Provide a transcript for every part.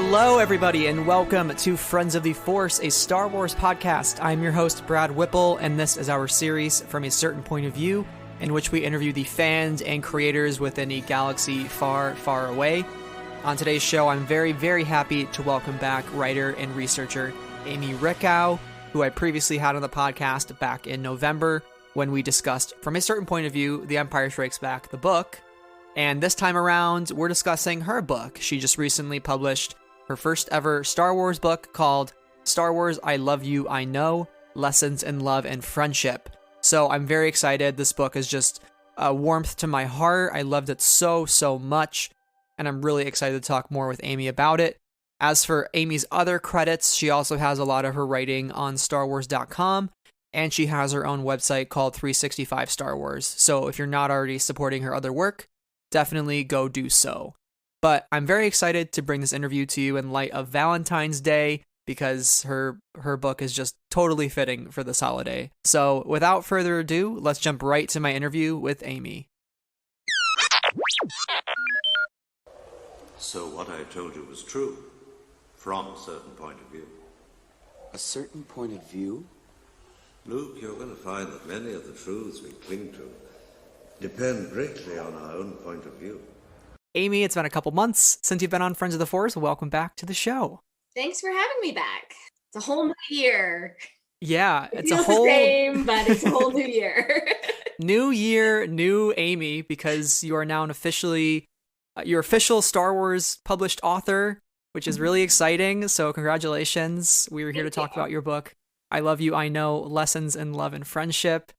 Hello, everybody, and welcome to Friends of the Force, a Star Wars podcast. I'm your host, Brad Whipple, and this is our series From a Certain Point of View, in which we interview the fans and creators within a galaxy far, far away. On today's show, I'm very, very happy to welcome back writer and researcher Amy Richau, who I previously had on the podcast back in November when we discussed From a Certain Point of View, The Empire Strikes Back, the book. And this time around, we're discussing her book. She just recently published her first ever Star Wars book called Star Wars I Love You, I Know, Lessons in Love and Friendship. So I'm very excited. This book is just a warmth to my heart. I loved it so, so much. And I'm really excited to talk more with Amy about it. As for Amy's other credits, she also has a lot of her writing on StarWars.com. And she has her own website called 365 Star Wars. So if you're not already supporting her other work, definitely go do so. But I'm very excited to bring this interview to you in light of Valentine's Day because her book is just totally fitting for this holiday. So without further ado, let's jump right to my interview with Amy. So what I told you was true, from a certain point of view. A certain point of view? Luke, you're going to find that many of the truths we cling to depend greatly on our own point of view. Amy, it's been a couple months since you've been on Friends of the Force. Welcome back to the show. Thanks for having me back. It's a whole new year. Yeah, It's a whole the same, but it's a whole new year. New year, new Amy, because you are now an your official Star Wars published author, which is really exciting. So congratulations. We were here to talk about your book, I Love You, I Know, Lessons in Love and Friendship.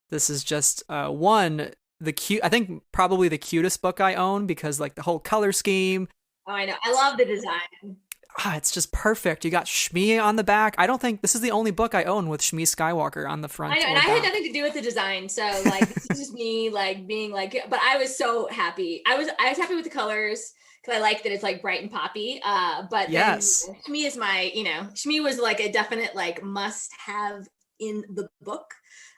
This is just I think probably the cutest book I own because like the whole color scheme. Oh, I know. I love the design. It's just perfect. You got Shmi on the back. I don't think this is the only book I own with Shmi Skywalker on the front. I know, and I had nothing to do with the design. So like, this is just me like being like, but I was so happy. I was happy with the colors because I like that it's like bright and poppy. But yes, then, Shmi is my, Shmi was like a definite like must have in the book.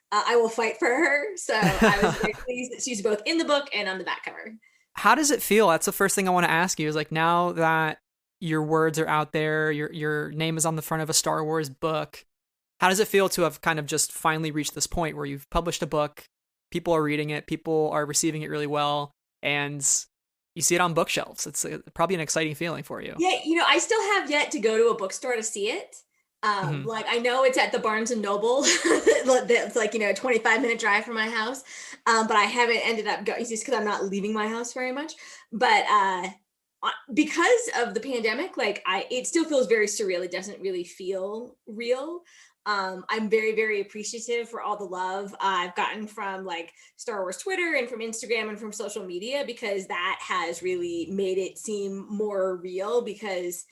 I will fight for her. So I was very pleased that she's both in the book and on the back cover. How does it feel? That's the first thing I want to ask you is like, now that your words are out there, your name is on the front of a Star Wars book, how does it feel to have kind of just finally reached this point where you've published a book, people are reading it, people are receiving it really well, and you see it on bookshelves? It's probably an exciting feeling for you. Yeah, I still have yet to go to a bookstore to see it. Like I know it's at the Barnes and Noble. That's like, a 25-minute drive from my house. But I haven't ended up going just because I'm not leaving my house very much. But because of the pandemic, like it still feels very surreal. It doesn't really feel real. I'm very, very appreciative for all the love I've gotten from like Star Wars Twitter and from Instagram and from social media, because that has really made it seem more real because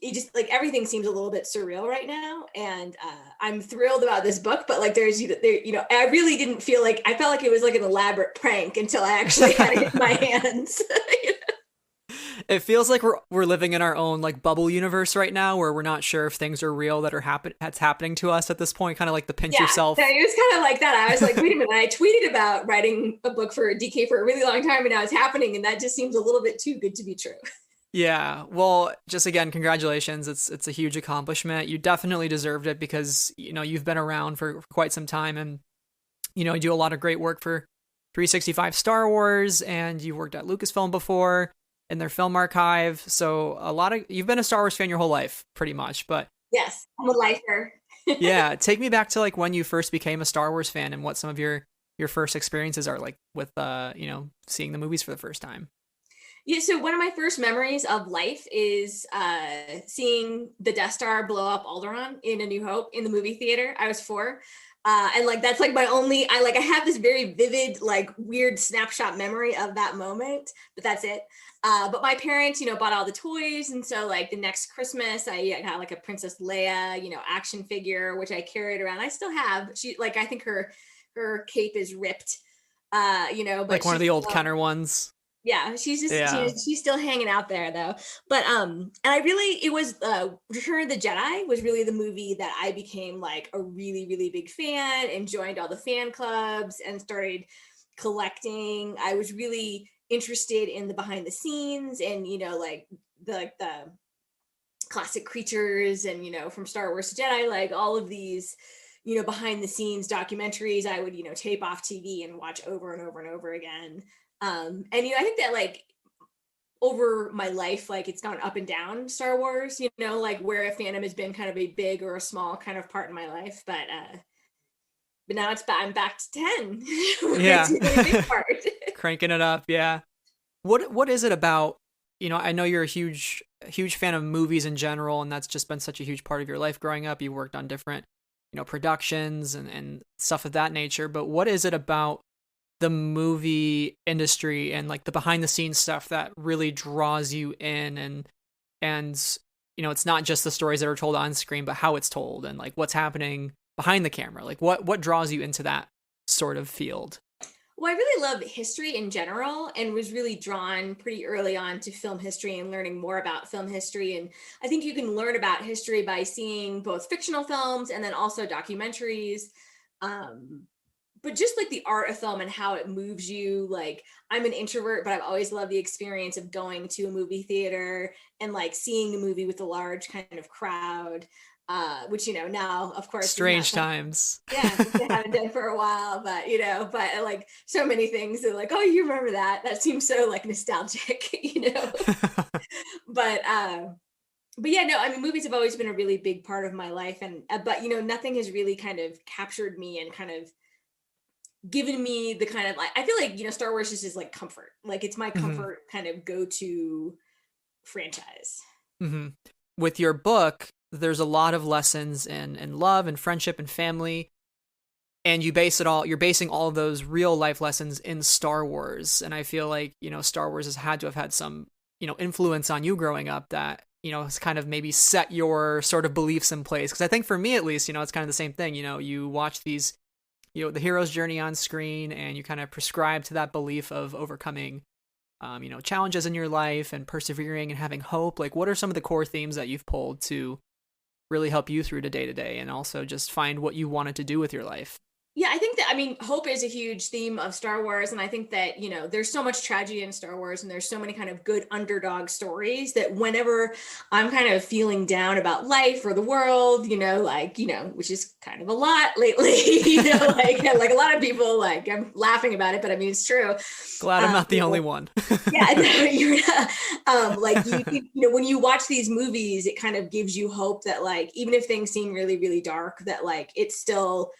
it just like everything seems a little bit surreal right now, and I'm thrilled about this book. But like, I really didn't feel like I felt like it was like an elaborate prank until I actually had it in my hands. It feels like we're living in our own like bubble universe right now, where we're not sure if things are real that's happening to us at this point. Kind of like the pinch yourself. It was kind of like that. I was like, wait a minute. I tweeted about writing a book for DK for a really long time, and now it's happening, and that just seems a little bit too good to be true. Yeah, well, just again, congratulations. It's a huge accomplishment. You definitely deserved it because, you've been around for quite some time and, you do a lot of great work for 365 Star Wars, and you worked at Lucasfilm before in their film archive. So you've been a Star Wars fan your whole life, pretty much. But yes, I'm a lifer. Yeah, take me back to like when you first became a Star Wars fan and what some of your first experiences are like with, seeing the movies for the first time. Yeah, so one of my first memories of life is seeing the Death Star blow up Alderaan in A New Hope in the movie theater. I was 4. And like, that's like I have this very vivid, like weird snapshot memory of that moment, but that's it. But my parents, bought all the toys. And so like the next Christmas, I got like a Princess Leia, action figure, which I carried around. I still have. She like, I think her cape is ripped, but like one of the old Kenner ones. Yeah, she's just she's still hanging out there though. But and it was Return of the Jedi was really the movie that I became like a really, really big fan and joined all the fan clubs and started collecting. I was really interested in the behind the scenes and like the classic creatures and, from Star Wars to Jedi, like all of these, behind the scenes documentaries I would, tape off TV and watch over and over and over again. And, I think that like over my life, like it's gone up and down Star Wars, like where a fandom has been kind of a big or a small kind of part in my life. But now I'm back to 10. Yeah. It's a really big part. Cranking it up. Yeah. What is it about, I know you're a huge fan of movies in general, and that's just been such a huge part of your life growing up. You worked on different, productions and stuff of that nature. But what is it about the movie industry and like the behind the scenes stuff that really draws you in? And it's not just the stories that are told on screen, but how it's told and like what's happening behind the camera. Like what draws you into that sort of field? Well, I really love history in general and was really drawn pretty early on to film history and learning more about film history. And I think you can learn about history by seeing both fictional films and then also documentaries. But just like the art of film and how it moves you. Like I'm an introvert, but I've always loved the experience of going to a movie theater and like seeing a movie with a large kind of crowd. Which, now, of course, strange times. Yeah, I haven't done for a while, but, but like so many things are like, oh, you remember that? That seems so like nostalgic, But yeah, no, I mean, movies have always been a really big part of my life. And, but, nothing has really kind of captured me and kind of given me the kind of like, I feel like, Star Wars just is like comfort. Like it's my comfort kind of go-to franchise. Mm-hmm. With your book, there's a lot of lessons in love and friendship and family, and you're basing all of those real life lessons in Star Wars. And I feel like, Star Wars has had to have had some, influence on you growing up that, has kind of maybe set your sort of beliefs in place. Because I think for me, at least, it's kind of the same thing. You watch these, the hero's journey on screen, and you kind of prescribe to that belief of overcoming challenges in your life and persevering and having hope. Like, what are some of the core themes that you've pulled to really help you through the day to day and also just find what you wanted to do with your life? Yeah, I think that, hope is a huge theme of Star Wars. And I think that, there's so much tragedy in Star Wars and there's so many kind of good underdog stories that whenever I'm kind of feeling down about life or the world, which is kind of a lot lately, like a lot of people, like I'm laughing about it, but it's true. Glad I'm not the only one. Yeah, no, you're not. Like, when you watch these movies, it kind of gives you hope that like, even if things seem really, really dark, that like, it's still,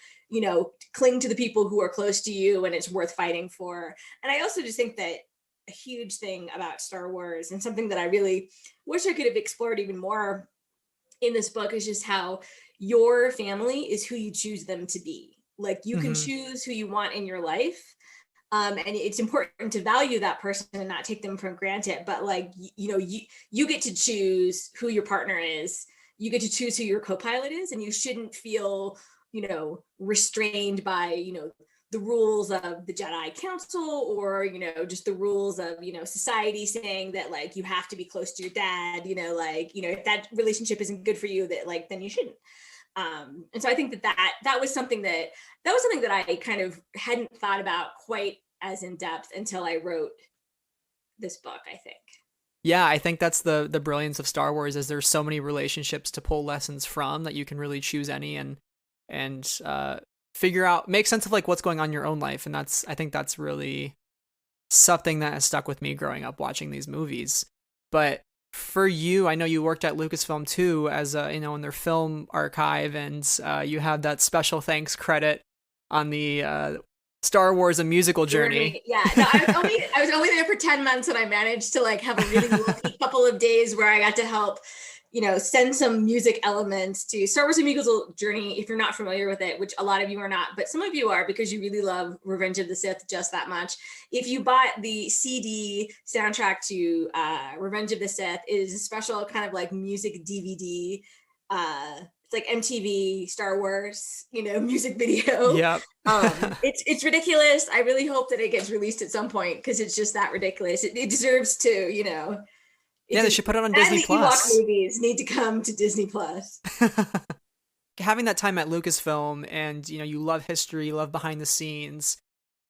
cling to the people who are close to you and it's worth fighting for. And I also just think that a huge thing about Star Wars and something that I really wish I could have explored even more in this book is just how your family is who you choose them to be. Like you can choose who you want in your life. And it's important to value that person and not take them for granted. But like, you get to choose who your partner is. You get to choose who your co-pilot is, and you shouldn't feel restrained by, the rules of the Jedi Council or, just the rules of, society saying that like, you have to be close to your dad, if that relationship isn't good for you, that like, then you shouldn't. And so I think that was something that I kind of hadn't thought about quite as in depth until I wrote this book, I think. Yeah, I think that's the brilliance of Star Wars is there's so many relationships to pull lessons from that you can really choose any and figure out, make sense of like what's going on in your own life. And I think that's really something that has stuck with me growing up watching these movies. But for you, I know you worked at Lucasfilm too, as in their film archive, and you have that special thanks credit on the Star Wars: A Musical Journey. Yeah, no, I was only there for 10 months, and I managed to like have a really lucky couple of days where I got to help, send some music elements to Star Wars: A Musical Journey. If you're not familiar with it, which a lot of you are not, but some of you are because you really love Revenge of the Sith just that much. If you bought the CD soundtrack to Revenge of the Sith, it is a special kind of like music DVD. It's like MTV Star Wars, music video. Yep. It's ridiculous. I really hope that it gets released at some point because it's just that ridiculous. It deserves to, Yeah, they should put it on Disney Plus. Ewok movies need to come to Disney Plus. Having that time at Lucasfilm and, you love history, you love behind the scenes,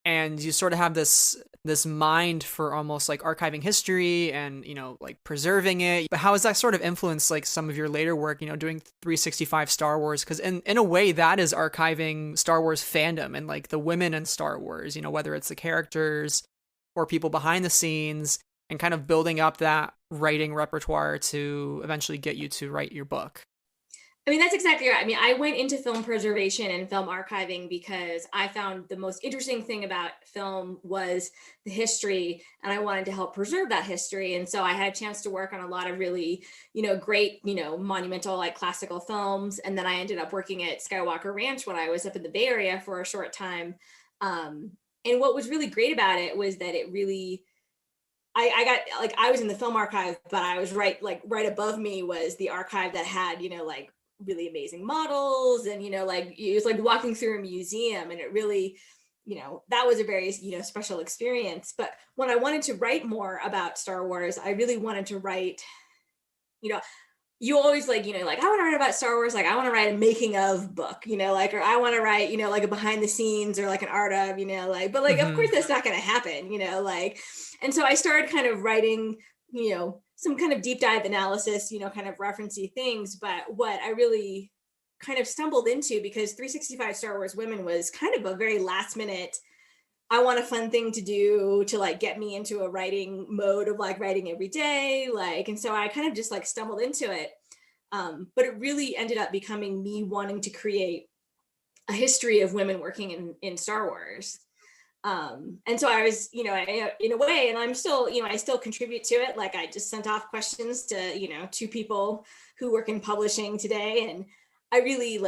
and you sort of have this mind for almost like archiving history and, like preserving it. But how has that sort of influenced like some of your later work, doing 365 Star Wars? Because in a way that is archiving Star Wars fandom and like the women in Star Wars, whether it's the characters or people behind the scenes, and kind of building up that writing repertoire to eventually get you to write your book. I mean, that's exactly right. I mean, I went into film preservation and film archiving because I found the most interesting thing about film was the history, and I wanted to help preserve that history. And so I had a chance to work on a lot of really, great, monumental, like classical films. And then I ended up working at Skywalker Ranch when I was up in the Bay Area for a short time. And what was really great about it was that it really, I got, like, I was in the film archive, but I was right above me was the archive that had, like really amazing models, and like it was like walking through a museum, and it really, that was a very special experience. But when I wanted to write more about Star Wars, I really wanted to write, you always like I want to write about Star Wars, like I want to write a making of book, or I want to write like a behind the scenes or like an art of, but like of course that's not going to happen, and so I started kind of writing some kind of deep dive analysis, kind of referencey things. But what I really kind of stumbled into, because 365 Star Wars Women was kind of a very last minute, I want a fun thing to do to like get me into a writing mode of like writing every day. And so I kind of just like stumbled into it. But it really ended up becoming me wanting to create a history of women working in Star Wars. And so I was, in a way, and I'm still, I still contribute to it. Like I just sent off questions to, 2 people who work in publishing today. And I really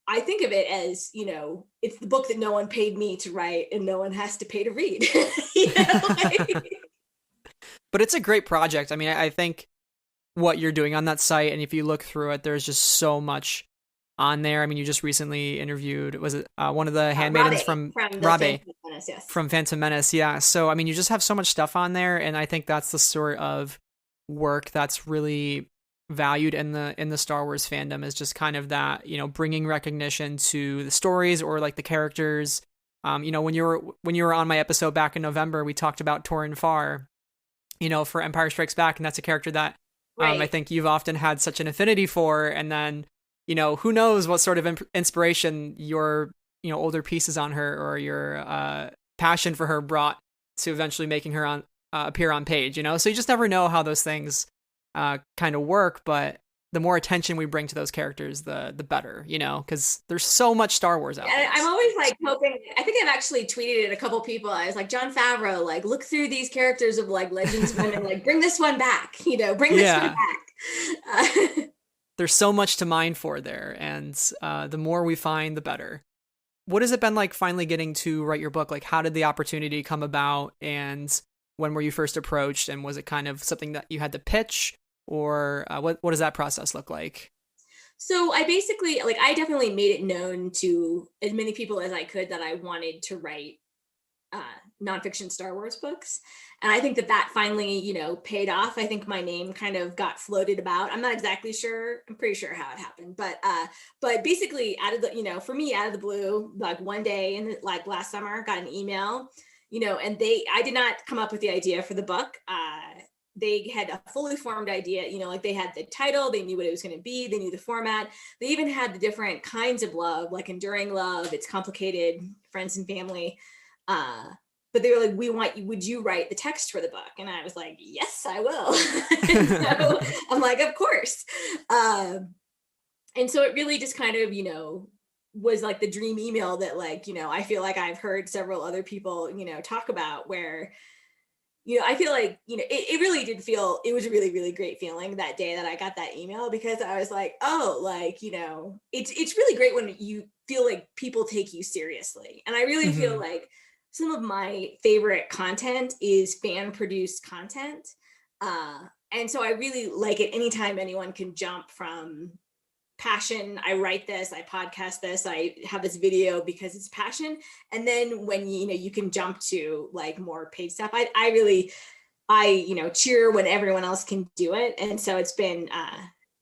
I think of it as, it's the book that no one paid me to write and no one has to pay to read. But it's a great project. I mean, I think what you're doing on that site, and if you look through it, there's just so much on there. I mean, you just recently interviewed, was it one of the handmaidens from Rabe, yes. from Phantom Menace? Yeah. So, I mean, you just have so much stuff on there, and I think that's the sort of work that's really valued in the Star Wars fandom, is just kind of that, bringing recognition to the stories or like the characters. When you were on my episode back in November, we talked about Torrin Farr, for Empire Strikes Back, and that's a character that right. I think you've often had such an affinity for, and then who knows what sort of inspiration your, older pieces on her or your passion for her brought to eventually making her appear on page, So you just never know how those things kind of work, but the more attention we bring to those characters, the better, because there's so much Star Wars out there. I'm always like hoping, I think I've actually tweeted at a couple people. I was like, Jon Favreau, like look through these characters of like Legends women, like bring this one back, bring this one back. There's so much to mine for there, and the more we find, the better. What has it been like finally getting to write your book? Like, how did the opportunity come about, and when were you first approached, and was it kind of something that you had to pitch, or what does that process look like? So I basically, I definitely made it known to as many people as I could that I wanted to write nonfiction Star Wars books. And I think that finally, paid off. I think my name kind of got floated about. I'm not exactly sure. I'm pretty sure how it happened, but basically out of the, for me, out of the blue, like one day in last summer, got an email, and I did not come up with the idea for the book. They had a fully formed idea, they had the title, they knew what it was going to be, they knew the format, they even had the different kinds of love, like enduring love, it's complicated, friends and family. But they were like, would you write the text for the book? And I was like, yes, I will. So I'm like, of course. And so it really just kind of, was like the dream email that I feel like I've heard several other people, talk about, where I feel like, it really did feel, it was a really, really great feeling that day that I got that email, because I was like, oh, it's really great when you feel like people take you seriously. And I really feel like some of my favorite content is fan produced content. And so I really like it anytime anyone can jump from passion, I write this, I podcast this, I have this video because it's passion, and then when you can jump to like more paid stuff, I really cheer when everyone else can do it. And so it's been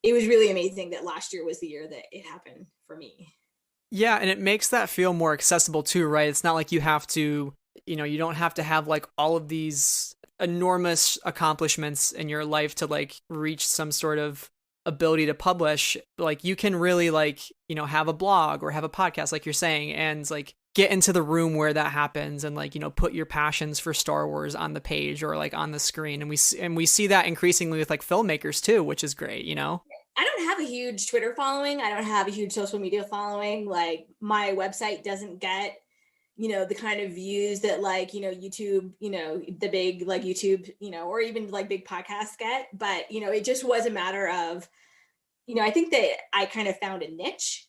it was really amazing that last year was the year that it happened for me. Yeah, and it makes that feel more accessible too, right? It's not like you have to you don't have to have like all of these enormous accomplishments in your life to like reach some sort of ability to publish. Like you can really like, have a blog or have a podcast, like you're saying, and like get into the room where that happens and like, put your passions for Star Wars on the page or like on the screen. And we see that increasingly with like filmmakers too, which is great, I don't have a huge Twitter following. I don't have a huge social media following. Like my website doesn't get, the kind of views that like, YouTube, the big like YouTube, or even like big podcasts get. But, it just was a matter of, I think that I kind of found a niche.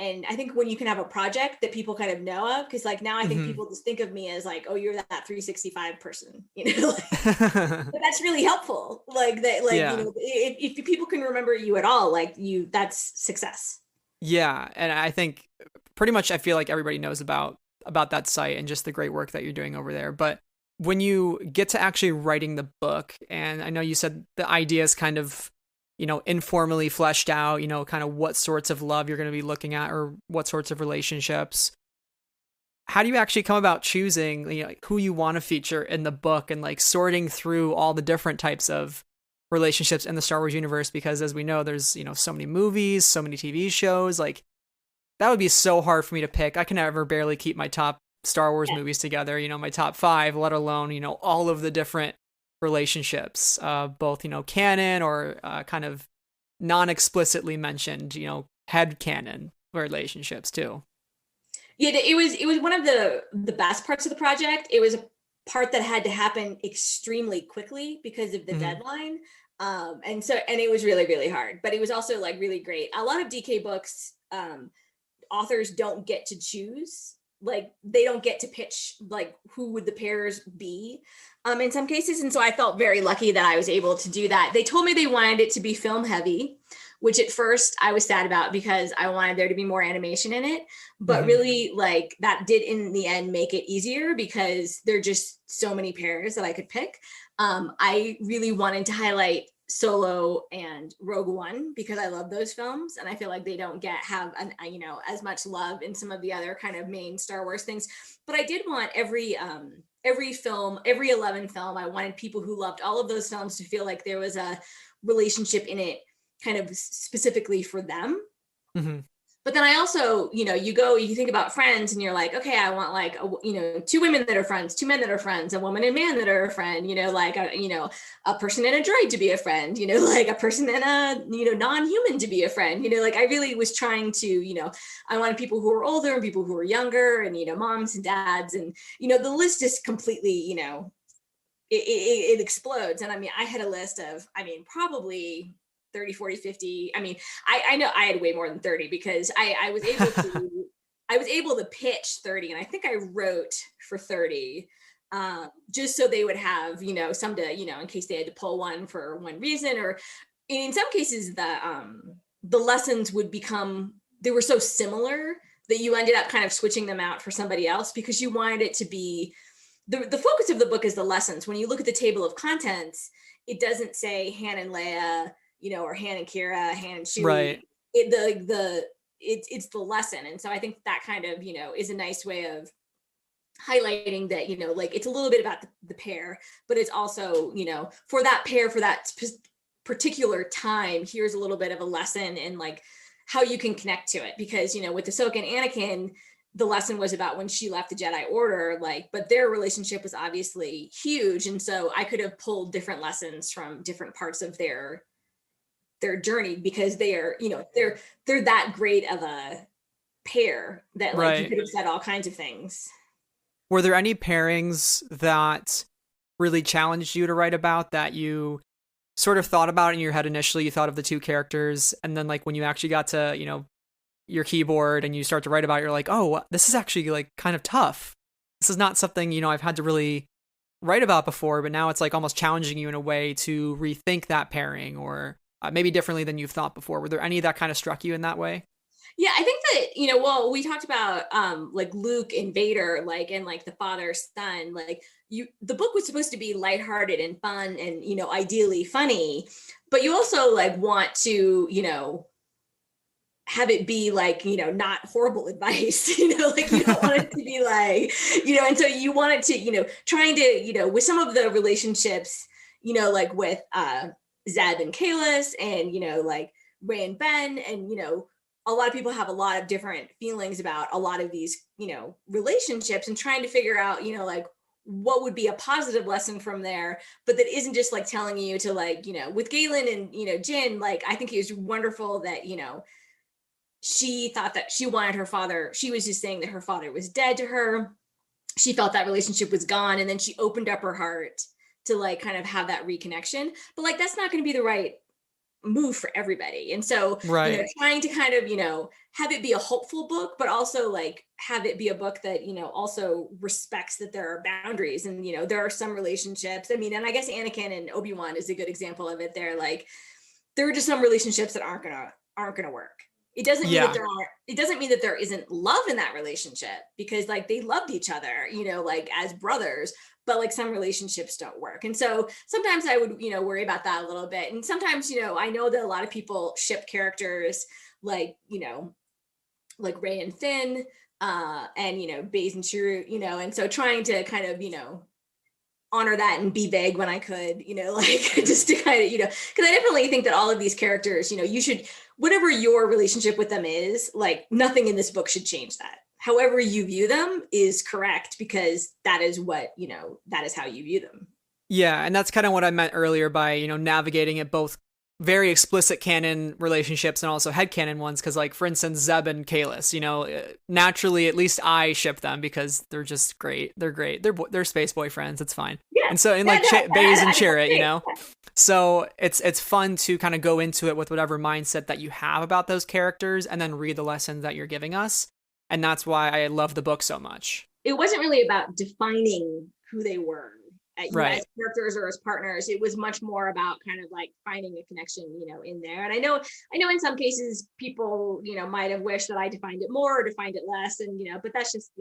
And I think when you can have a project that people kind of know of, because like now I think people just think of me as like, oh, you're that 365 person, like, but that's really helpful. Like that, like, if people can remember you at all, like that's success. Yeah. And I think pretty much, I feel like everybody knows about that site and just the great work that you're doing over there. But when you get to actually writing the book, and I know you said the idea is kind of, informally fleshed out, kind of what sorts of love you're going to be looking at or what sorts of relationships. How do you actually come about choosing who you want to feature in the book and like sorting through all the different types of relationships in the Star Wars universe? Because as we know, there's, so many movies, so many TV shows, like that would be so hard for me to pick. I can never barely keep my top Star Wars movies together, my top 5, let alone, all of the different relationships, both, canon or kind of non-explicitly mentioned, head canon relationships too. Yeah, it was one of the best parts of the project. It was a part that had to happen extremely quickly because of the deadline. And it was really, really hard, but it was also like really great. A lot of DK books, authors don't get to choose, like they don't get to pitch like who would the pairs be in some cases. And so I felt very lucky that I was able to do that. They told me they wanted it to be film heavy, which at first I was sad about because I wanted there to be more animation in it, but really like that did in the end make it easier because there are just so many pairs that I could pick. I really wanted to highlight Solo and Rogue One because I love those films and I feel like they don't have as much love in some of the other kind of main Star Wars things. But I did want every film, every 11 film, I wanted people who loved all of those films to feel like there was a relationship in it kind of specifically for them. But then I also, you think about friends and you're like, okay, I want like, 2 women that are friends, 2 men that are friends, a woman and man that are a friend, like, a person and a droid to be a friend, like a person and a, non-human to be a friend, like I really was trying to, I wanted people who were older and people who were younger and, moms and dads and, the list is completely, it explodes. And I mean, I had a list of, probably 30, 40, 50. I know I had way more than 30 because I was able to pitch 30 and I think I wrote for 30 just so they would have, some to, in case they had to pull one for one reason, or in some cases the lessons would become, they were so similar that you ended up kind of switching them out for somebody else because you wanted it to be, the focus of the book is the lessons. When you look at the table of contents, it doesn't say Han and Leia, or Han and Kira, Han and Chewie. Right. It's the lesson. And so I think that kind of, is a nice way of highlighting that, like it's a little bit about the pair, but it's also, for that pair, for that particular time, here's a little bit of a lesson in like how you can connect to it. Because, with Ahsoka and Anakin, the lesson was about when she left the Jedi Order, like, but their relationship was obviously huge. And so I could have pulled different lessons from different parts of their journey because they are, they're that great of a pair that like right. You could have said all kinds of things. Were there any pairings that really challenged you to write about that you sort of thought about in your head initially? You thought of the 2 characters and then like when you actually got to, your keyboard and you start to write about it, you're like, oh, this is actually like kind of tough. This is not something, I've had to really write about before, but now it's like almost challenging you in a way to rethink that pairing or maybe differently than you've thought before. Were there any that kind of struck you in that way? Yeah, I think that, well, we talked about like Luke and Vader, like, and like the father son, like the book was supposed to be lighthearted and fun and, ideally funny, but you also like want to, have it be like, not horrible advice, like you don't want it to be like, and so you want it to, trying to, with some of the relationships, like with Zeb and Kalis and, like Ray and Ben, and, a lot of people have a lot of different feelings about a lot of these, relationships, and trying to figure out, like what would be a positive lesson from there, but that isn't just like telling you to like, with Galen and, Jin, like, I think it was wonderful that, she thought that she wanted her father. She was just saying that her father was dead to her. She felt that relationship was gone. And then she opened up her heart to like kind of have that reconnection. But like, that's not going to be the right move for everybody. And so, trying to kind of, have it be a hopeful book, but also like have it be a book that, also respects that there are boundaries. And, there are some relationships. I mean, and I guess Anakin and Obi-Wan is a good example of it. They're like, there are just some relationships that aren't gonna work. It doesn't mean that it doesn't mean that there isn't love in that relationship, because like they loved each other, like as brothers, but like some relationships don't work. And so sometimes I would, worry about that a little bit. And sometimes, I know that a lot of people ship characters like, like Ray and Finn, and, Baze and Cheryl, and so trying to kind of, honor that and be vague when I could, like just to kind of, because I definitely think that all of these characters, you should, whatever your relationship with them is, like nothing in this book should change that. However you view them is correct, because that is what, that is how you view them. Yeah, and that's kind of what I meant earlier by, navigating it both very explicit canon relationships and also headcanon ones, because like for instance Zeb and Kalis, naturally at least I ship them because they're just great. They're space boyfriends. It's fine. Yeah. And so like Baze and Chirrut, so it's fun to kind of go into it with whatever mindset that you have about those characters and then read the lessons that you're giving us, and that's why I love the book so much. It wasn't really about defining who they were as characters or as partners. It was much more about kind of like finding a connection, in there. And I know in some cases people, might have wished that I defined it more or defined it less, and but that's just,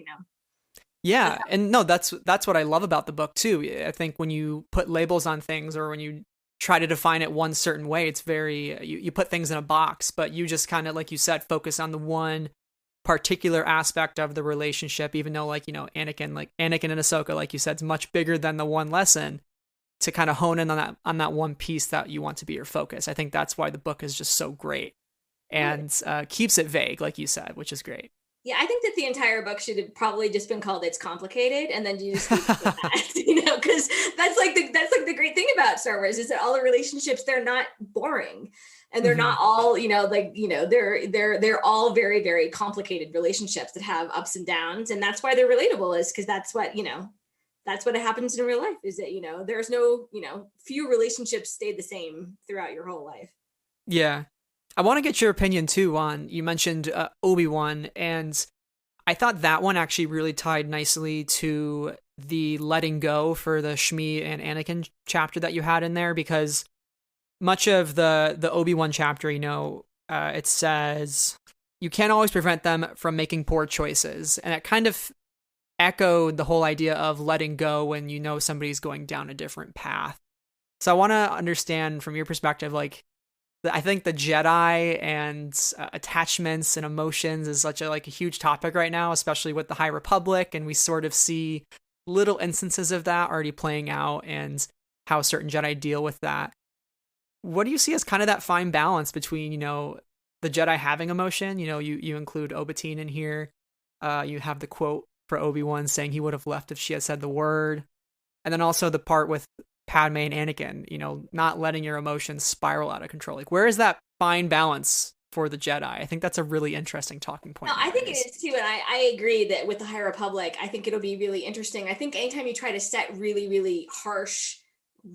Yeah, and no, that's what I love about the book too. I think when you put labels on things or when you try to define it one certain way, it's very you put things in a box, but you just kind of, like you said, focus on the one particular aspect of the relationship, even though like, Anakin and Ahsoka, like you said, is much bigger than the one lesson, to kind of hone in on that one piece that you want to be your focus. I think that's why the book is just so great and keeps it vague, like you said, which is great. Yeah, I think that the entire book should have probably just been called "It's Complicated," and then you just keep that, because that's like the great thing about Star Wars is that all the relationships, they're not boring, and they're not all they're all very, very complicated relationships that have ups and downs, and that's why they're relatable, is because that's what that's what happens in real life, is that there's no few relationships stay the same throughout your whole life. Yeah. I want to get your opinion too on, you mentioned Obi-Wan, and I thought that one actually really tied nicely to the letting go for the Shmi and Anakin chapter that you had in there, because much of the Obi-Wan chapter, it says you can't always prevent them from making poor choices, and it kind of echoed the whole idea of letting go when somebody's going down a different path. So I want to understand from your perspective, like, I think the Jedi and attachments and emotions is such a huge topic right now, especially with the High Republic, and we sort of see little instances of that already playing out and how certain Jedi deal with that. What do you see as kind of that fine balance between, the Jedi having emotion? You include Obi-Wan in here. You have the quote for Obi-Wan saying he would have left if she had said the word. And then also the part with Padme and Anakin, not letting your emotions spiral out of control. Like, where is that fine balance for the Jedi? I think that's a really interesting talking point. No, I think it is too. And I agree that with the High Republic, I think it'll be really interesting. I think anytime you try to set really, really harsh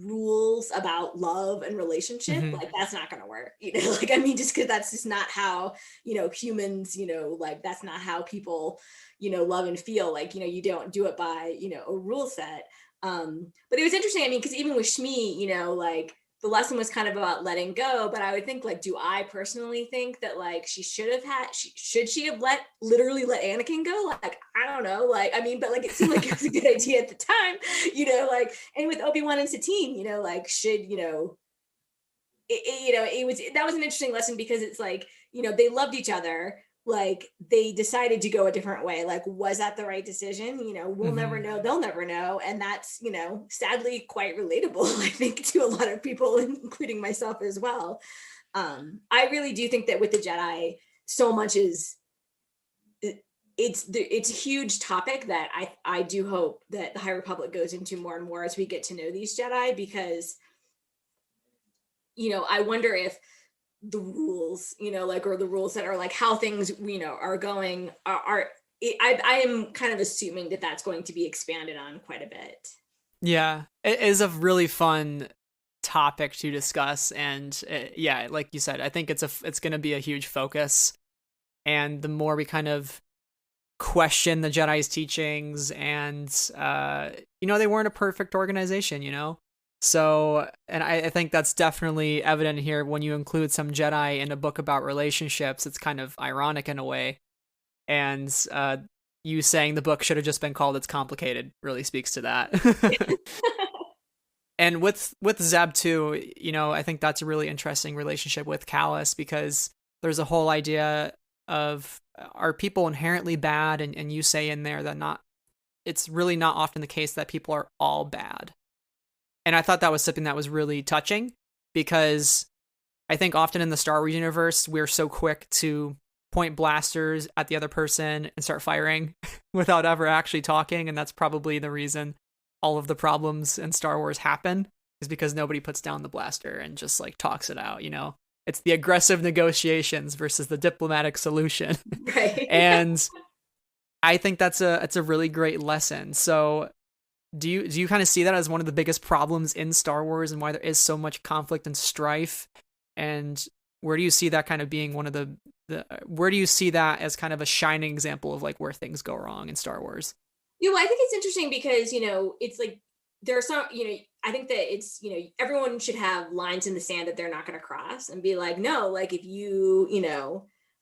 rules about love and relationship, that's not going to work, just because that's just not how, humans, that's not how people, love and feel. You don't do it by, a rule set. But it was interesting, because even with Shmi, the lesson was kind of about letting go, but I would think, do I personally think that, she should she have literally let Anakin go? I don't know, but it seemed like it was a good idea at the time, and with Obi-Wan and Satine, should, that was an interesting lesson because it's like, they loved each other. Like they decided to go a different way. Like, was that the right decision? We'll never know. They'll never know. And that's, sadly quite relatable, I think, to a lot of people, including myself as well. I really do think that with the Jedi, so much is, it's a huge topic that I do hope that the High Republic goes into more and more as we get to know these Jedi, because, I wonder if the rules, or the rules that are like how things, are going I am kind of assuming that that's going to be expanded on quite a bit. Yeah, it is a really fun topic to discuss, and yeah, like you said, I think it's going to be a huge focus, and the more we kind of question the Jedi's teachings, and they weren't a perfect organization, so, and I think that's definitely evident here when you include some Jedi in a book about relationships. It's kind of ironic in a way, and you saying the book should have just been called It's Complicated really speaks to that. And with Zeb too, I think that's a really interesting relationship with Kallus, because there's a whole idea of, are people inherently bad? And you say in there that it's really not often the case that people are all bad. And I thought that was something that was really touching, because I think often in the Star Wars universe, we're so quick to point blasters at the other person and start firing without ever actually talking. And that's probably the reason all of the problems in Star Wars happen, is because nobody puts down the blaster and just like talks it out. It's the aggressive negotiations versus the diplomatic solution. Right. And I think it's a really great lesson. So do you kind of see that as one of the biggest problems in Star Wars, and why there is so much conflict and strife? And where do you see that kind of being one of the where do you see that as kind of a shining example of like where things go wrong in Star Wars? I think it's interesting because, it's like, there are some, I think that it's, everyone should have lines in the sand that they're not going to cross, and be like, no, like if you,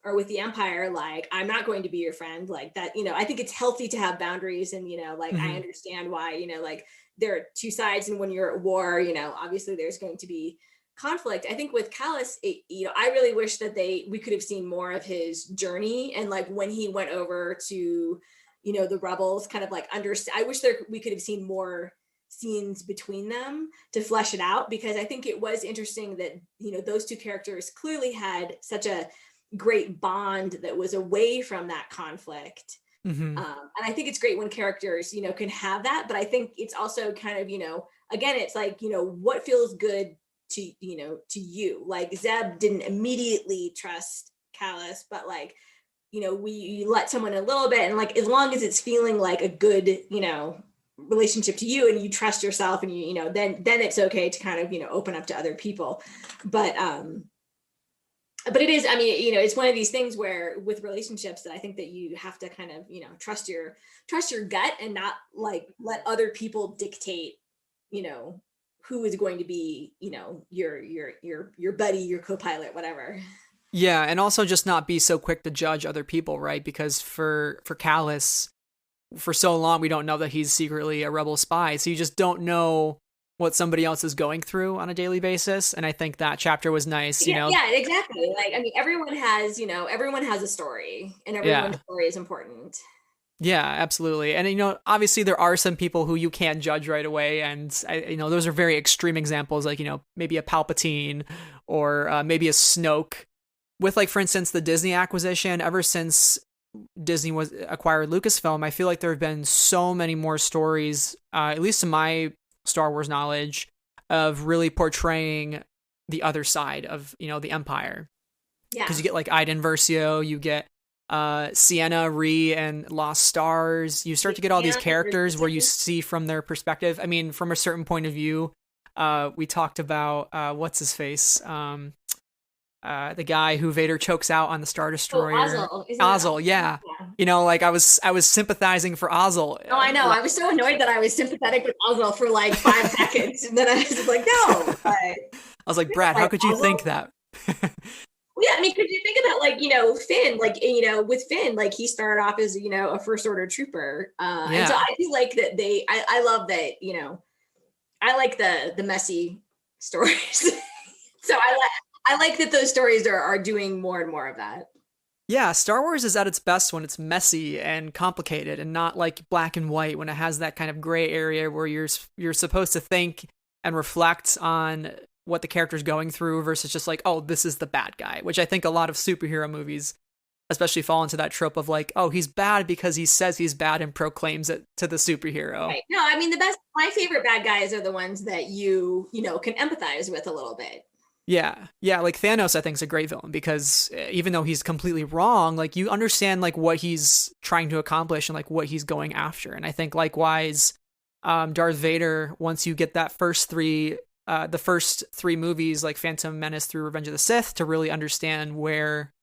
are with the Empire, like, I'm not going to be your friend, like that, I think it's healthy to have boundaries, and, like, I understand why, like there are two sides, and when you're at war, obviously there's going to be conflict. I think with Kallus, I really wish that we could have seen more of his journey, and like when he went over to, the rebels, kind of like I wish we could have seen more scenes between them to flesh it out, because I think it was interesting that, those two characters clearly had such a great bond that was away from that conflict. And I think it's great when characters, can have that, but I think it's also kind of, again, it's like, what feels good to, to you. Like Zeb didn't immediately trust Kallus, but like, we let someone a little bit, and like, as long as it's feeling like a good, relationship to you, and you trust yourself, and then it's okay to kind of, open up to other people. But it is, I mean, it's one of these things where with relationships that I think that you have to kind of, trust your gut, and not like let other people dictate, who is going to be, your buddy, your co-pilot, whatever. Yeah, and also just not be so quick to judge other people, right? Because for Kallus, for so long, we don't know that he's secretly a rebel spy, so you just don't know what somebody else is going through on a daily basis. And I think that chapter was nice, Yeah, exactly. Like, I mean, everyone has a story, and everyone's story is important. Yeah, absolutely. And, obviously there are some people who you can't judge right away. And, those are very extreme examples, like, maybe a Palpatine, or maybe a Snoke. With, like, for instance, the Disney acquisition, ever since Disney acquired Lucasfilm, I feel like there have been so many more stories, at least to my Star Wars knowledge, of really portraying the other side of, the Empire. Yeah. Because you get, like, Iden Versio, you get Sienna, Ree, and Lost Stars. You start to get all these characters where you see from their perspective. I mean, from a certain point of view, we talked about, what's his face? The guy who Vader chokes out on the Star Destroyer. Ozzel, yeah. Like I was sympathizing for Ozzel. Oh, I know. I was so annoyed that I was sympathetic with Ozzel for like 5 seconds, and then I was just like, no. I was like, Brad, how could you think that? Yeah, I mean, could you think about like, Finn, like, with Finn, like he started off as, a first order trooper. And so I feel like that I love that, I like the messy stories. So I like that those stories are doing more and more of that. Yeah, Star Wars is at its best when it's messy and complicated and not like black and white, when it has that kind of gray area where you're supposed to think and reflect on what the character's going through versus just like, oh, this is the bad guy, which I think a lot of superhero movies especially fall into that trope of like, oh, he's bad because he says he's bad and proclaims it to the superhero. Right. No, I mean my favorite bad guys are the ones that you know can empathize with a little bit. Yeah. Yeah, like Thanos I think is a great villain because even though he's completely wrong, like you understand like what he's trying to accomplish and like what he's going after. And I think likewise Darth Vader, once you get that the first three movies like Phantom Menace through Revenge of the Sith to really understand where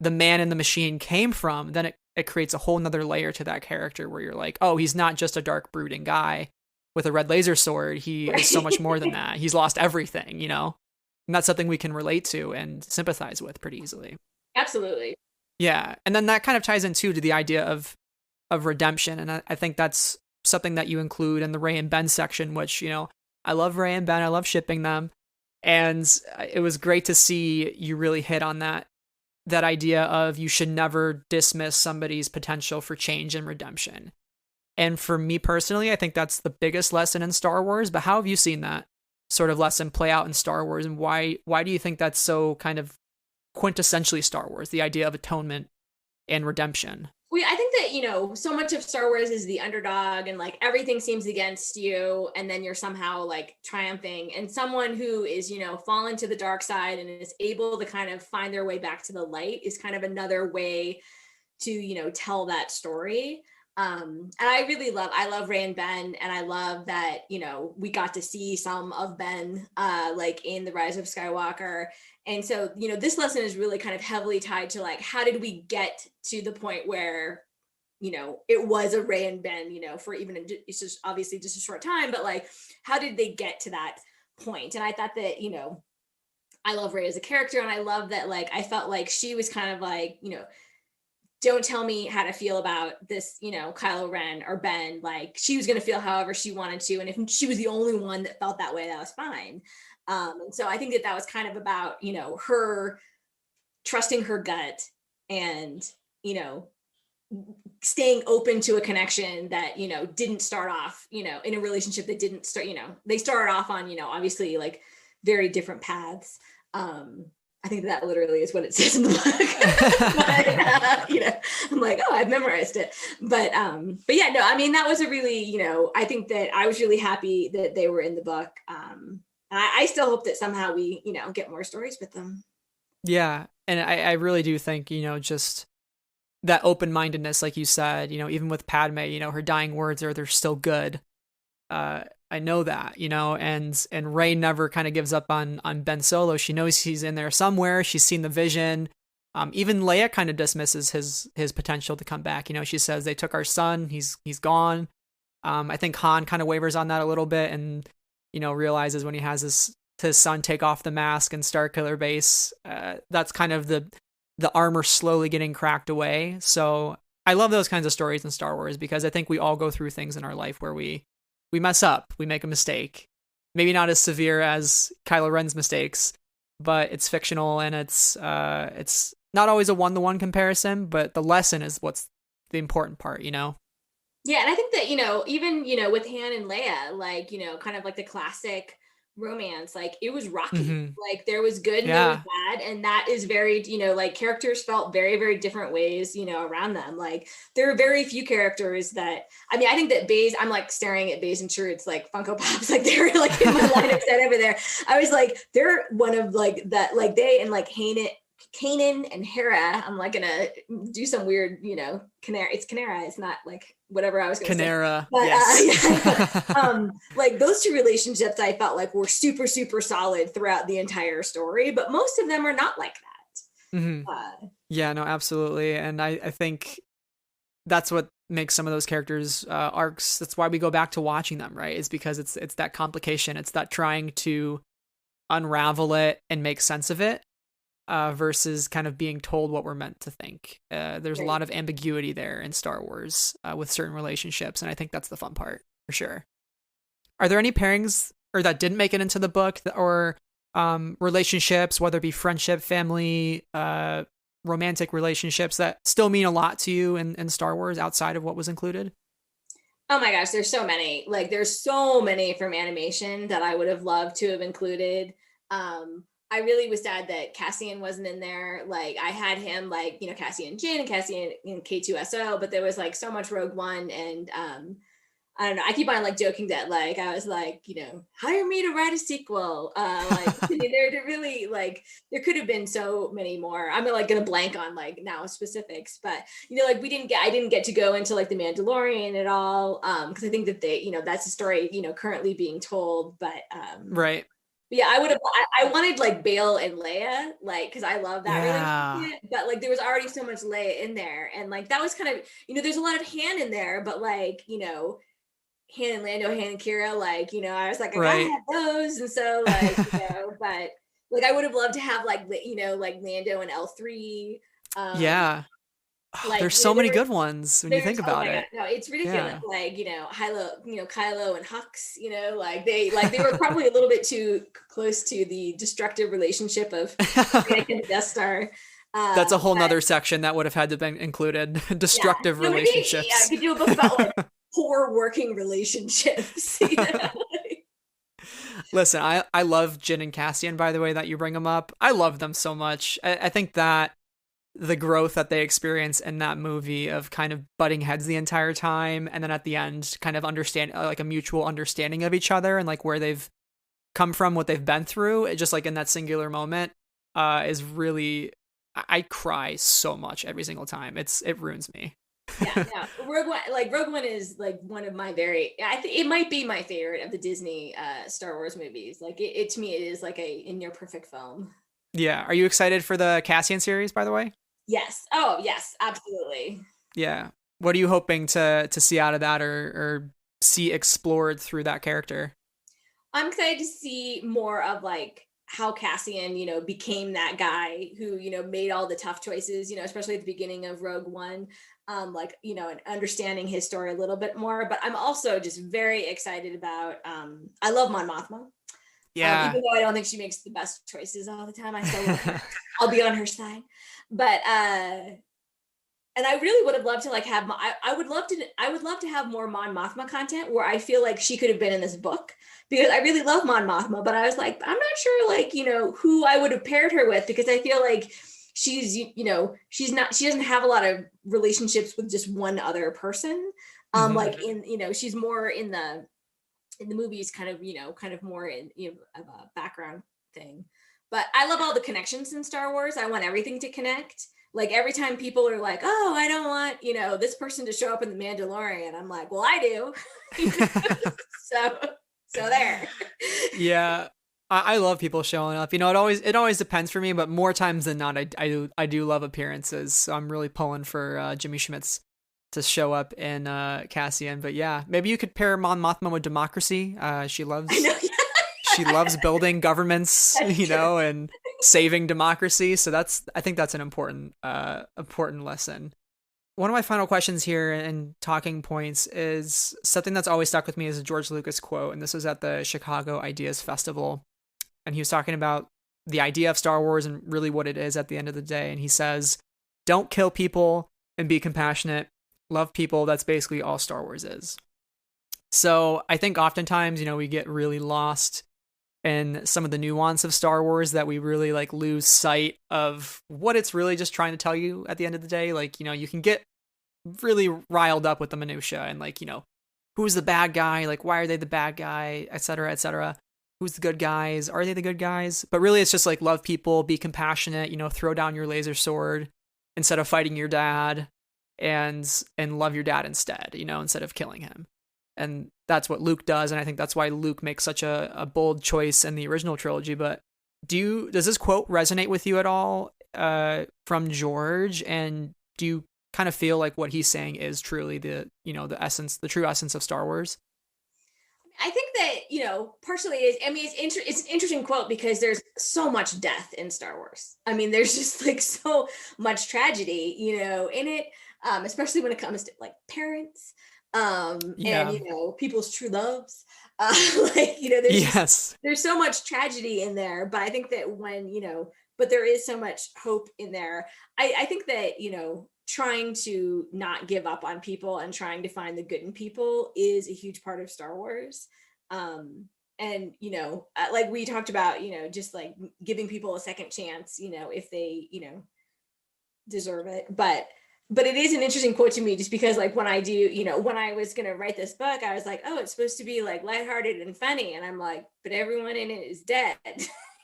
the man in the machine came from, then it creates a whole nother layer to that character where you're like, oh, he's not just a dark brooding guy with a red laser sword. He is so much more than that. He's lost everything, you know? And that's something we can relate to and sympathize with pretty easily. Absolutely. Yeah. And then that kind of ties into to the idea of redemption. And I think that's something that you include in the Rey and Ben section, which, you know, I love Rey and Ben. I love shipping them. And it was great to see you really hit on that idea of you should never dismiss somebody's potential for change and redemption. And for me personally, I think that's the biggest lesson in Star Wars. But how have you seen that sort of lesson play out in Star Wars? And why do you think that's so kind of quintessentially Star Wars, the idea of atonement and redemption? I think that, you know, so much of Star Wars is the underdog and like everything seems against you and then you're somehow like triumphing, and someone who is, you know, fallen to the dark side and is able to kind of find their way back to the light is kind of another way to, you know, tell that story. And I love Rey and Ben, and I love that, you know, we got to see some of Ben like in The Rise of Skywalker. And so, you know, this lesson is really kind of heavily tied to like, how did we get to the point where, you know, it was a Rey and Ben, you know, for even, it's just obviously just a short time, but like, how did they get to that point? And I thought that, you know, I love Rey as a character, and I love that, like, I felt like she was kind of like, you know, don't tell me how to feel about this, you know, Kylo Ren or Ben. Like, she was going to feel however she wanted to. And if she was the only one that felt that way, that was fine. And so I think that was kind of about, you know, her trusting her gut and, you know, staying open to a connection that, you know, didn't start off, you know, in a relationship that didn't start, you know, they started off on, you know, obviously like very different paths. I think that literally is what it says in the book. But, you know, I'm like, oh, I've memorized it. But yeah, no, I mean, that was a really, you know, I think that I was really happy that they were in the book. I still hope that somehow we, you know, get more stories with them. Yeah. And I really do think, you know, just that open-mindedness, like you said, you know, even with Padme, you know, her dying words they're still good. I know that, you know, and Rey never kind of gives up on Ben Solo. She knows he's in there somewhere. She's seen the vision. Even Leia kind of dismisses his potential to come back. You know, she says they took our son. He's gone. I think Han kind of wavers on that a little bit, and you know, realizes when he has his son take off the mask and Starkiller Base, that's kind of the armor slowly getting cracked away. So I love those kinds of stories in Star Wars because I think we all go through things in our life where we mess up, we make a mistake. Maybe not as severe as Kylo Ren's mistakes, but it's fictional and it's not always a one-to-one comparison, but the lesson is what's the important part, you know? Yeah, and I think that, you know, even, you know, with Han and Leia, like, you know, kind of like the classic romance, like it was rocky. Mm-hmm. Like there was good and there was bad, and that is very, you know, like characters felt very, very different ways, you know, around them. Like there are very few characters that, I mean, I think that Baze, I'm like staring at Baze and Shirt's like Funko Pops, like they're like in my line of set over there. I was like, they're one of like that, like they and like Kanan and Hera, I'm like gonna do some weird, you know, Canera, it's not like whatever I was gonna Canera, say. But, yes. Like those two relationships I felt like were super, super solid throughout the entire story, but most of them are not like that. Mm-hmm. Yeah, no, absolutely. And I think that's what makes some of those characters arcs, that's why we go back to watching them, right? Is because it's that complication, it's that trying to unravel it and make sense of it. Versus kind of being told what we're meant to think. There's a lot of ambiguity there in Star Wars with certain relationships, and I think that's the fun part, for sure. Are there any pairings or that didn't make it into the book or relationships, whether it be friendship, family, romantic relationships that still mean a lot to you in Star Wars outside of what was included? Oh my gosh, there's so many. Like there's so many from animation that I would have loved to have included. I really was sad that Cassian wasn't in there. Like I had him like, Cassian Jin and Cassian in K2SO, but there was like so much Rogue One and I don't know. I keep on like joking that like I was like, hire me to write a sequel. They're really like there could have been so many more. I'm like gonna blank on like now specifics, but like I didn't get to go into like the Mandalorian at all. Because I think that they, that's a story, currently being told. But right. But yeah, I wanted like Bail and Leia, like because I love that relationship. But like there was already so much Leia in there, and like that was kind of there's a lot of Han in there, but like Han and Lando, Han and Kira, like, I was like, I gotta have those. And so like, but like, I would have loved to have like, like Lando and L3. Yeah. Like, there's so many good ones when you think about it. God, no, it's ridiculous. Yeah. Like, Kylo and Hux, like they were probably a little bit too close to the destructive relationship of Anakin and Death Star. That's a whole nother section that would have had to be included. Destructive relationships. I could do a book about like poor working relationships. Listen, I love Jin and Cassian, by the way, that you bring them up. I love them so much. I think that the growth that they experience in that movie of kind of butting heads the entire time, and then at the end kind of understand like a mutual understanding of each other and like where they've come from, what they've been through, it just like in that singular moment is really, I cry so much every single time. It ruins me. Yeah. Rogue One is like one of my I think it might be my favorite of the Disney Star Wars movies. Like it to me, it is like a near perfect film. Yeah. Are you excited for the Cassian series, by the way? Yes. Oh, yes, absolutely. Yeah. What are you hoping to see out of that or see explored through that character? I'm excited to see more of like how Cassian, became that guy who, made all the tough choices, especially at the beginning of Rogue One, and understanding his story a little bit more. But I'm also just very excited about, I love Mon Mothma. Yeah. Even though I don't think she makes the best choices all the time, I still love her. I'll be on her side. But, and I really would have loved to like have, I would love to have more Mon Mothma content where I feel like she could have been in this book, because I really love Mon Mothma, but I was like, I'm not sure like, who I would have paired her with, because I feel like she's, she doesn't have a lot of relationships with just one other person. Like in, she's more in the movies kind of more in, of a background thing. But I love all the connections in Star Wars. I want everything to connect. Like every time people are like, oh, I don't want, this person to show up in The Mandalorian. I'm like, well, I do. So there. Yeah. I love people showing up. It always depends for me, but more times than not, I do love appearances. So I'm really pulling for Jimmy Schmitz to show up in Cassian. But yeah, maybe you could pair Mon Mothma with democracy. She loves she loves building governments, and saving democracy. So I think that's an important lesson. One of my final questions here and talking points is something that's always stuck with me is a George Lucas quote. And this was at the Chicago Ideas Festival. And he was talking about the idea of Star Wars and really what it is at the end of the day. And he says, don't kill people and be compassionate. Love people. That's basically all Star Wars is. So I think oftentimes, we get really lost in some of the nuance of Star Wars that we really like lose sight of what it's really just trying to tell you at the end of the day. Like, you can get really riled up with the minutia and like, who's the bad guy? Like, why are they the bad guy? Et cetera, et cetera. Who's the good guys? Are they the good guys? But really it's just like love people, be compassionate, throw down your laser sword instead of fighting your dad and love your dad instead, instead of killing him. And that's what Luke does, and I think that's why Luke makes such a bold choice in the original trilogy. But does this quote resonate with you at all from George? And do you kind of feel like what he's saying is truly the true essence of Star Wars? I think that, partially is, it's an interesting quote because there's so much death in Star Wars. There's just like so much tragedy, in it, especially when it comes to like parents. Yeah. And people's true loves. Like, there's so much tragedy in there, but I think that but there is so much hope in there. I think that, trying to not give up on people and trying to find the good in people is a huge part of Star Wars. And, like we talked about, just like giving people a second chance, if they, deserve it. But it is an interesting quote to me, just because like when I was going to write this book, I was like, oh, it's supposed to be like lighthearted and funny. And I'm like, but everyone in it is dead.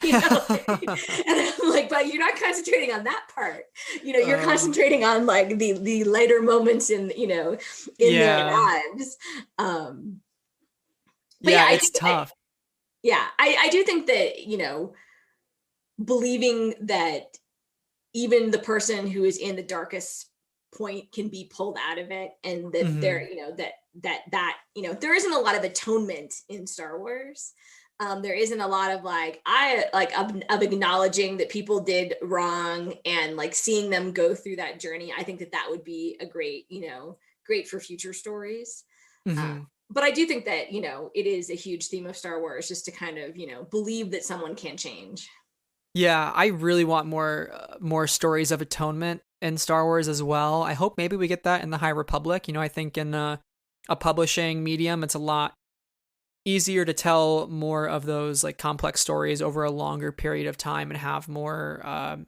And I'm like, but you're not concentrating on that part. You're concentrating on like the lighter moments in their lives. But yeah, it's tough. I do think that, believing that even the person who is in the darkest point can be pulled out of it, and that there, there isn't a lot of atonement in Star Wars. There isn't a lot of of acknowledging that people did wrong and like seeing them go through that journey. I think that would be a great, great for future stories. But I do think that, it is a huge theme of Star Wars, just to kind of, believe that someone can change. Yeah, I really want more stories of atonement in Star Wars as well. I hope maybe we get that in the High Republic. I think in a publishing medium, it's a lot easier to tell more of those like complex stories over a longer period of time and have more,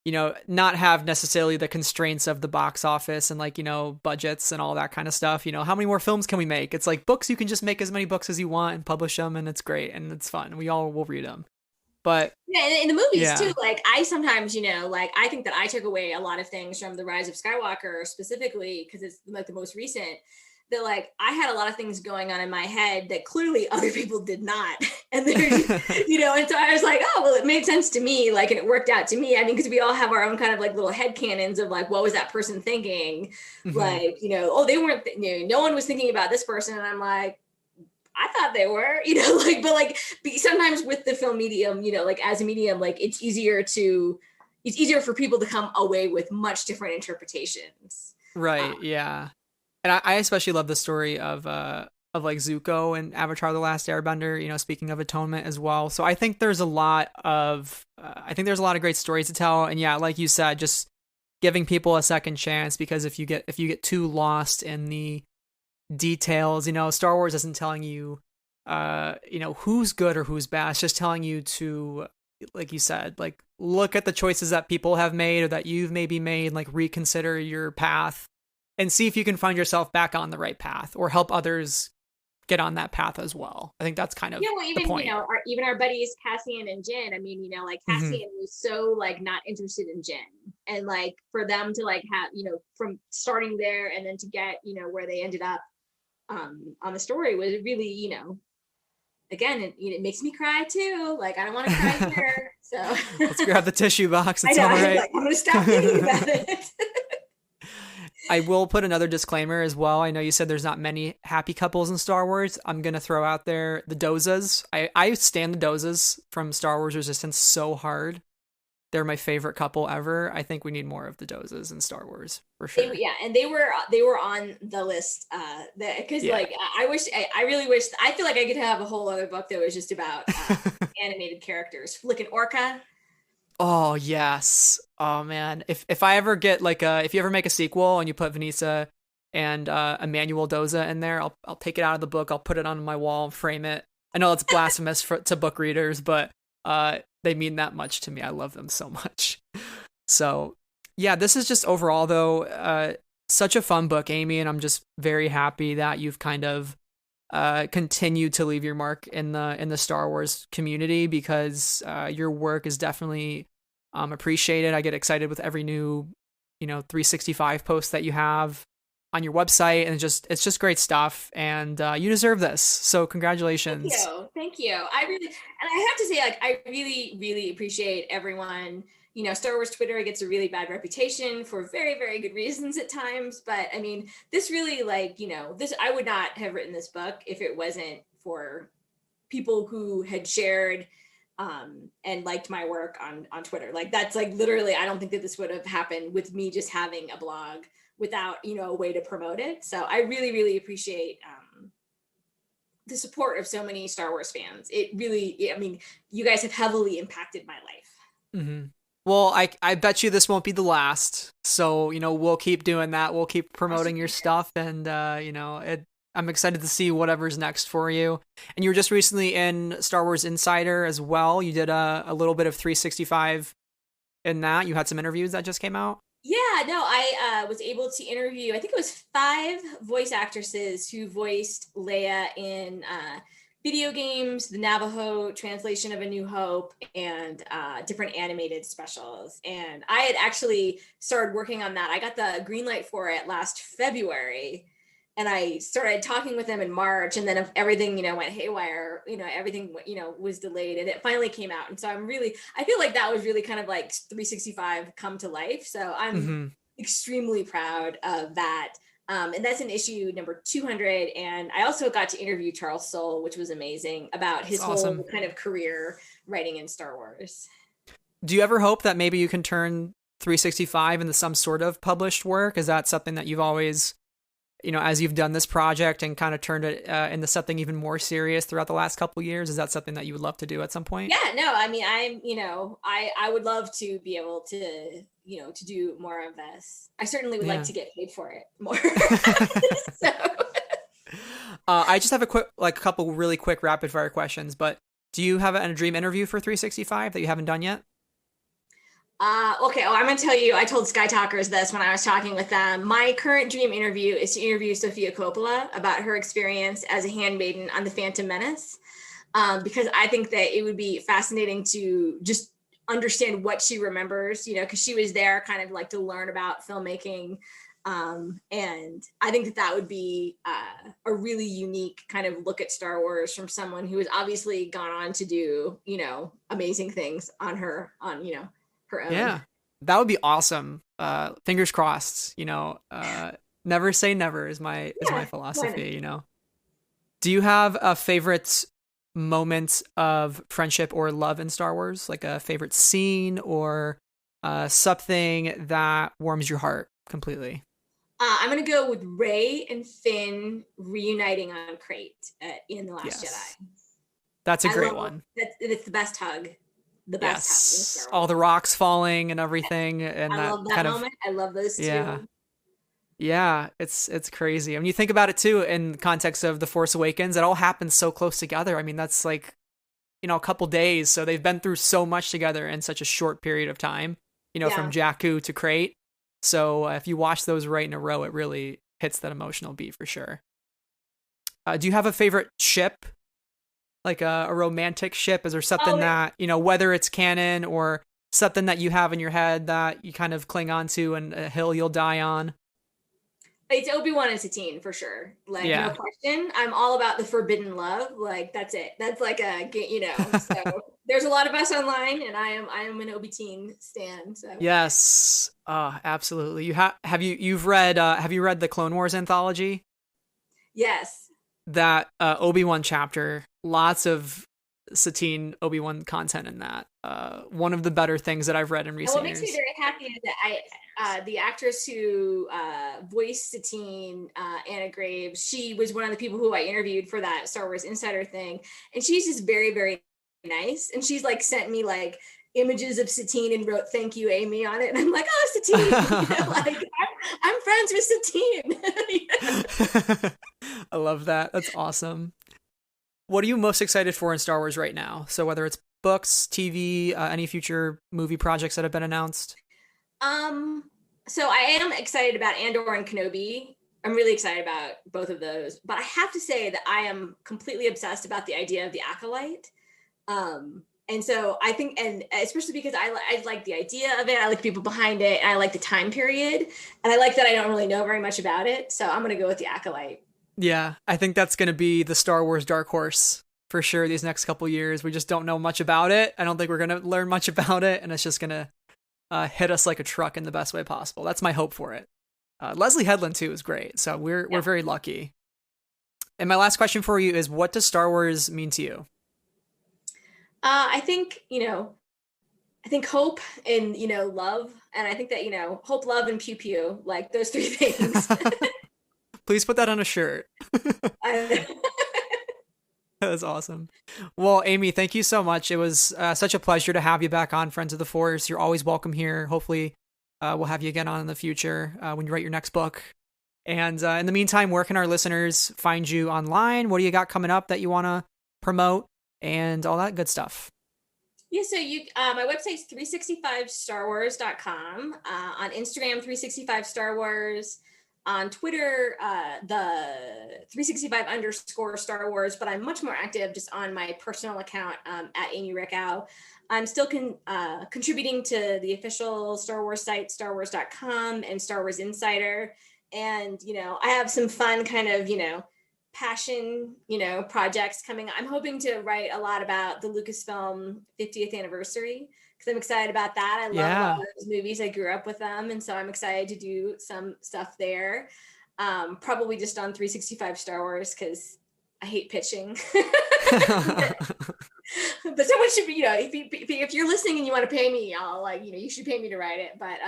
not have necessarily the constraints of the box office and like, budgets and all that kind of stuff. How many more films can we make? It's like books, you can just make as many books as you want and publish them, and it's great and it's fun. We all will read them. But yeah, in the movies too, like I sometimes, like I think that I took away a lot of things from The Rise of Skywalker, specifically because it's like the most recent, that like I had a lot of things going on in my head that clearly other people did not. And there's, and so I was like, oh, well, it made sense to me. Like, and it worked out to me. I mean, because we all have our own kind of like little head canons of like, what was that person thinking? Like, oh, they weren't, no one was thinking about this person. And I'm like, I thought they were, but like sometimes with the film medium, like as a medium, like it's easier for people to come away with much different interpretations. Right. Yeah. And I especially love the story of like Zuko and Avatar: The Last Airbender, speaking of atonement as well. So I think there's a lot of great stories to tell. And yeah, like you said, just giving people a second chance, because if you get too lost in the details, Star Wars isn't telling you who's good or who's bad. It's just telling you to, like you said, like look at the choices that people have made or that you've maybe made, like reconsider your path and see if you can find yourself back on the right path or help others get on that path as well. I think that's kind of even the point. Even our buddies Cassian and Jin. I mean, like Cassian was so like not interested in Jin, and like for them to like have from starting there and then to get where they ended up on the story was really again, it makes me cry too. Like I don't want to cry here, so let's grab the tissue box. It's I know, all right. I'm gonna stop thinking about it. I will put another disclaimer as well. I know you said there's not many happy couples in Star Wars. I'm going to throw out there the Dozas. I stand the Dozas from Star Wars Resistance so hard. They're my favorite couple ever. I think we need more of the Dozas in Star Wars for sure. And they were on the list because like I really wish, I feel like I could have a whole other book that was just about animated characters. Look at Orca. Oh yes. Oh man. If I ever get like if you ever make a sequel and you put Vanessa and Emmanuel Doza in there, I'll take it out of the book. I'll put it on my wall, frame it. I know it's blasphemous to book readers, but they mean that much to me. I love them so much. So yeah, this is just overall though such a fun book, Amy, and I'm just very happy that you've kind of continue to leave your mark in the Star Wars community, because your work is definitely appreciated. I get excited with every new 365 post that you have on your website, and it's just great stuff, and you deserve this, so congratulations. Thank you. I have to say, like, I really, really appreciate everyone. Star Wars Twitter gets a really bad reputation for very, very good reasons at times. But I mean, this really, like, this, I would not have written this book if it wasn't for people who had shared and liked my work on Twitter. Like that's like literally, I don't think that this would have happened with me just having a blog without, you know, a way to promote it. So I really, really appreciate the support of so many Star Wars fans. It really, I mean, you guys have heavily impacted my life. Mm-hmm. Well, I bet you this won't be the last. So, you know, we'll keep doing that. We'll keep promoting your stuff. And, you know, I'm excited to see whatever's next for you. And you were just recently in Star Wars Insider as well. You did a little bit of 365 in that. You had some interviews that just came out. Yeah, no, I was able to interview, I think it was 5 voice actresses who voiced Leia in video games, the Navajo translation of A New Hope, and different animated specials. And I had actually started working on that. I got the green light for it last February. And I started talking with them in March, and then if everything, you know, went haywire, you know, everything, you know, was delayed, and it finally came out. And so I feel like that was really kind of like 365 come to life. So I'm extremely proud of that. And that's an issue number 200. And I also got to interview Charles Soule, which was amazing, about his whole kind of career writing in Star Wars. Do you ever hope that maybe you can turn 365 into some sort of published work? Is that something that you've always, you know, as you've done this project and kind of turned it into something even more serious throughout the last couple of years, is that something that you would love to do at some point? Yeah, no, I mean, I would love to be able to, you know, to do more of this. I certainly would like to get paid for it more. So. I just have a couple really quick rapid fire questions, but do you have a dream interview for 365 that you haven't done yet? Okay. I'm going to tell you, I told Sky Talkers this when I was talking with them. My current dream interview is to interview Sofia Coppola about her experience as a handmaiden on The Phantom Menace. Because I think that it would be fascinating to just understand what she remembers, you know, because she was there kind of like to learn about filmmaking. And I think that would be a really unique kind of look at Star Wars from someone who has obviously gone on to do, you know, amazing things on her own. Yeah, that would be awesome. Fingers crossed, you know, never say never is my philosophy, you know. Do you have a favorite moment of friendship or love in Star Wars? Like a favorite scene or something that warms your heart completely? I'm going to go with Rey and Finn reuniting on Crate in The Last Jedi. That's a great one. It's the best hug. The best hug. All the rocks falling and everything. And I love that kind moment. I love those two. Yeah, it's crazy. I mean, you think about it too in context of The Force Awakens, it all happens so close together. I mean, that's like, you know, a couple days. So they've been through so much together in such a short period of time, you know, from Jakku to Crate. So if you watch those right in a row, it really hits that emotional beat for sure. Do you have a favorite ship? Like a romantic ship? Is there something that, you know, whether it's canon or something that you have in your head that you kind of cling on to and a hill you'll die on? It's Obi-Wan and Satine for sure. Like, no question. I'm all about the forbidden love. Like, that's it. That's like a, you know, so there's a lot of us online and I am an Obi-Teen stan. So. Yes. Absolutely. Have you read the Clone Wars anthology? Yes. That Obi-Wan chapter, lots of Satine Obi-Wan content in that. One of the better things that I've read in recent years. What makes me very happy is that the actress who voiced Satine, Anna Graves, she was one of the people who I interviewed for that Star Wars Insider thing, and she's just very, very nice. And she's like sent me like images of Satine and wrote "Thank you, Amy" on it, and I'm like, "Oh, Satine!" You know, like I'm friends with Satine. I love that. That's awesome. What are you most excited for in Star Wars right now? So whether it's books, TV, any future movie projects that have been announced? So I am excited about Andor and Kenobi. I'm really excited about both of those. But I have to say that I am completely obsessed about the idea of the Acolyte. And so I think, and especially because I like the idea of it, I like the people behind it, and I like the time period, and I like that I don't really know very much about it. So I'm going to go with the Acolyte. Yeah, I think that's going to be the Star Wars dark horse for sure these next couple years. We just don't know much about it. I don't think we're going to learn much about it, and it's just going to hit us like a truck in the best way possible. That's my hope for it. Leslie Headland too is great, so we're very lucky. And my last question for you is, what does Star Wars mean to you? I think, I think hope and, love. And I think that, hope, love, and pew pew, like those three things. Please put that on a shirt. I- That was awesome. Well, Amy, thank you so much. It was such a pleasure to have you back on Friends of the Force. You're always welcome here. Hopefully, we'll have you again on in the future when you write your next book. And in the meantime, where can our listeners find you online? What do you got coming up that you want to promote and all that good stuff? Yeah, so my website's 365starwars.com. On Instagram, 365 Wars. On Twitter, the 365_Star Wars, but I'm much more active just on my personal account at Amy Richau. I'm still contributing to the official Star Wars site, starwars.com, and Star Wars Insider. And, I have some fun kind of, passion, projects coming. I'm hoping to write a lot about the Lucasfilm 50th anniversary, because I'm excited about that. I love all those movies. I grew up with them. And so I'm excited to do some stuff there. Probably just on 365 Star Wars, because I hate pitching. But someone should be, if you're listening and you want to pay me, I'll you should pay me to write it. But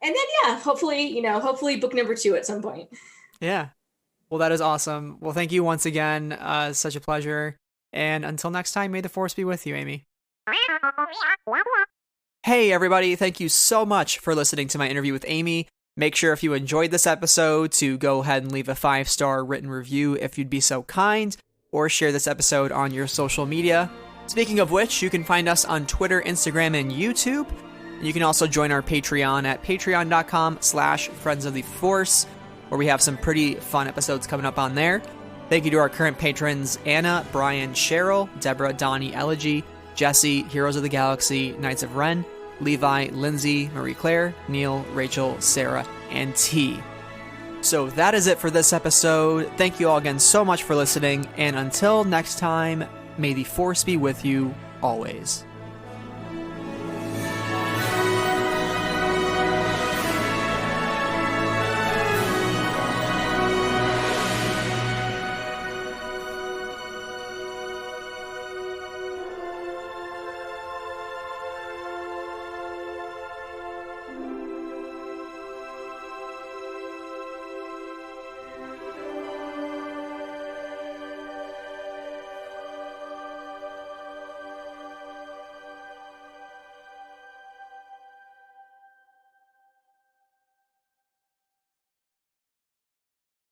and then hopefully book number 2 at some point. Yeah. Well, that is awesome. Well, thank you once again. Such a pleasure. And until next time, may the Force be with you, Amy. Hey, everybody. Thank you so much for listening to my interview with Amy. Make sure if you enjoyed this episode to go ahead and leave a 5-star written review if you'd be so kind, or share this episode on your social media. Speaking of which, you can find us on Twitter, Instagram, and YouTube. You can also join our Patreon at patreon.com/Friends of the Force, where we have some pretty fun episodes coming up on there. Thank you to our current patrons, Anna, Brian, Cheryl, Deborah, Donnie, Elegy, Jessi, Heroes of the Galaxy, Knights of Ren, Levi, Lindsay, Marie Claire, Neil, Rachel, Sarah, and T. So that is it for this episode. Thank you all again so much for listening, and until next time, may the Force be with you always.